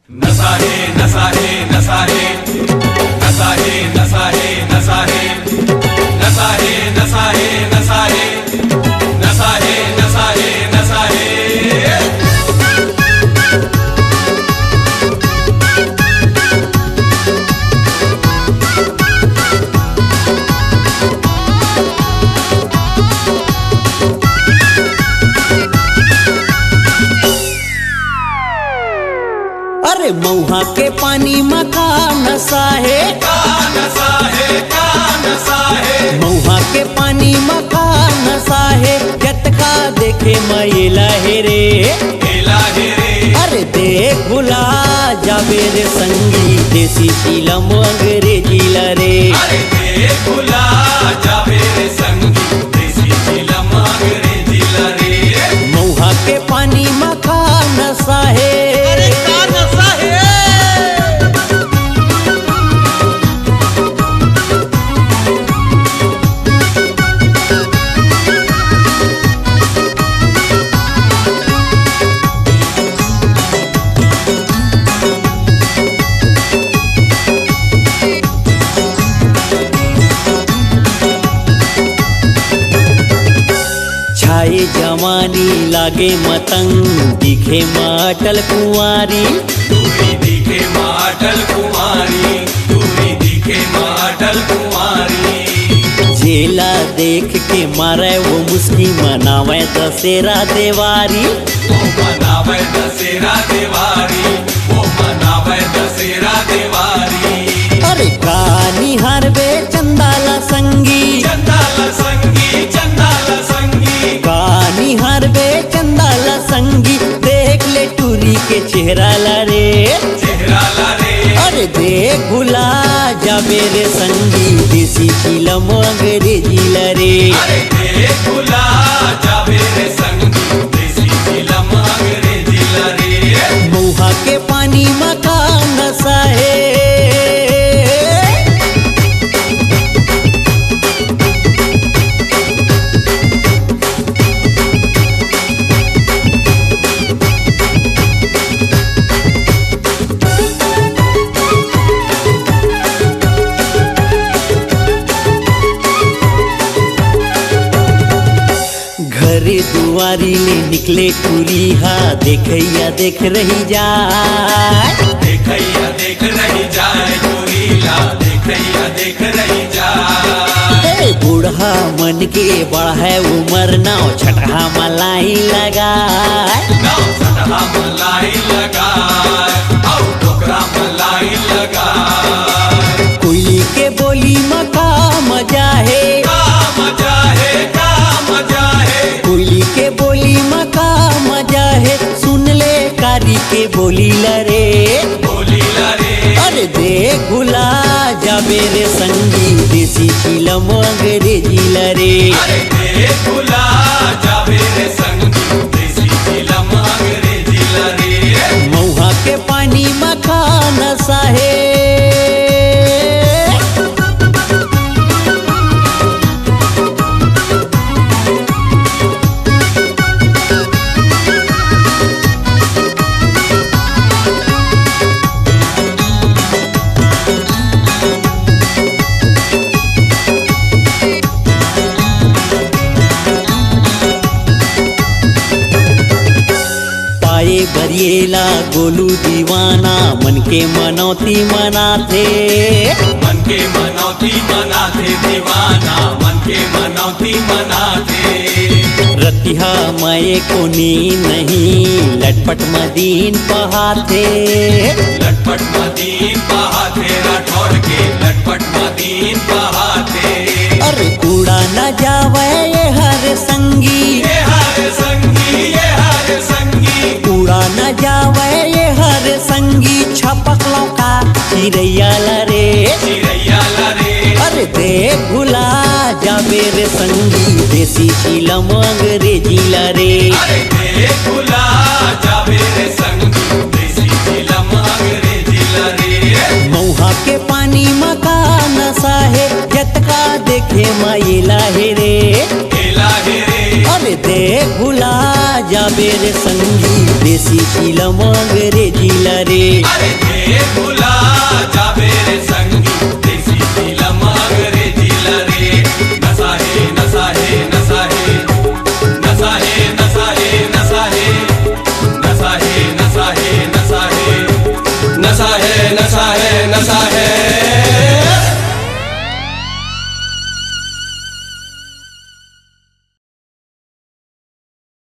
नशा है नशा है नशा है नशा है नशा है नशा है नशा है नशा है नशा है नशा है नशा है नशा है। अरे मऊहा के पानी में का नशा है, का नशा है, का नशा है। मऊहा के पानी में का नशा है, जटका देखे मैला है रे, हेला है रे। अरे देख भुला जाबे रे संगी, देसी फिल्म अंग्रेजी लरे। अरे देख भुला जाबे रे संगी, देसी फिल्म अंग्रेजी लरे। मऊहा के पानी में का नशा है, अरे का नशा है। छाए जवानी लागे मतंग, दिखे माटल कुंवारी। दूरी दिखे माटल कुमारी, दूरी दिखे माटल कुमारी। झेला देख के मारे वो मुस्की, मनावे दशहरा देवारी। वो मनावे दशहरा देवारी, वो मनावे दशहरा देवारी। अरे कानी हरबे चंदाला संगी, चंदाला संगी, चंदाला संगी। कानी हरबे चंदाला संगी, देख ले टूरी के चेहरा लरे। चेहरा लारे। अरे देख भुला जाबे रे संगी, देसी फिल्म अंग्रेजी लरे। अरे देख भुला जाबे रे संगी, देसी फिल्म अंग्रेजी लरे। मऊहा के पानी में का नशा है, घरे दुआरी ले निकले टूरी, हा देखैया देख रही जाए। देखैया देख रही जाए गोरीला, देखैया देख रही जाए। ए बूढ़ा मन के बढ़े उमर, नाव छठा मलाई लगाए। नाव सटहा मलाई लगाए, औ टोकरा मलाई लगाए। कोयली के बोली में का मजा है, का मजा है, का मजा है। कोयली के बोली में का मजा है, सुन ले कारी के बोली लरे। बोली लरे। अरे देख भुला जाबे रे संगी, देसी फिल्म अंग्रेजी लरे। अरे देख भुला जाबे रे संगी, देसी फिल्म अंग्रेजी लरे। मऊहा के पानी में का नशा है, पाए बरिएला गोलू दीवाना, मन के मनौती मनाथे। मन के मनौती मनाथे दीवाना, मन के मनौती मनाथे। रतिहा माए को नींद नहीं, लटपट मदीन पहाथे। लटपट मदीन पहाथे, राठौर के लटपट मदीन पहाथे। अरे उड़ा न जावे ये हर संगी, ये हर संगी, ये हर संगी। उड़ा न जावे ये हर संगी, छपक लौका चिरैया लरे। चिरैया लरे। अरे देख भुला जाबे रे संगी, देसी फिल्म अंग्रेजी लरे। अरे देख भुला जाबे रे संगी, देसी फिल्म अंग्रेजी लरे। मऊहा के पानी में का नशा है, जटका देखे मैला है रे। हेला है रे। अरे देख भुला जाबे रे संगी देसी चिलम अंग्रेजी ला रे अरे दे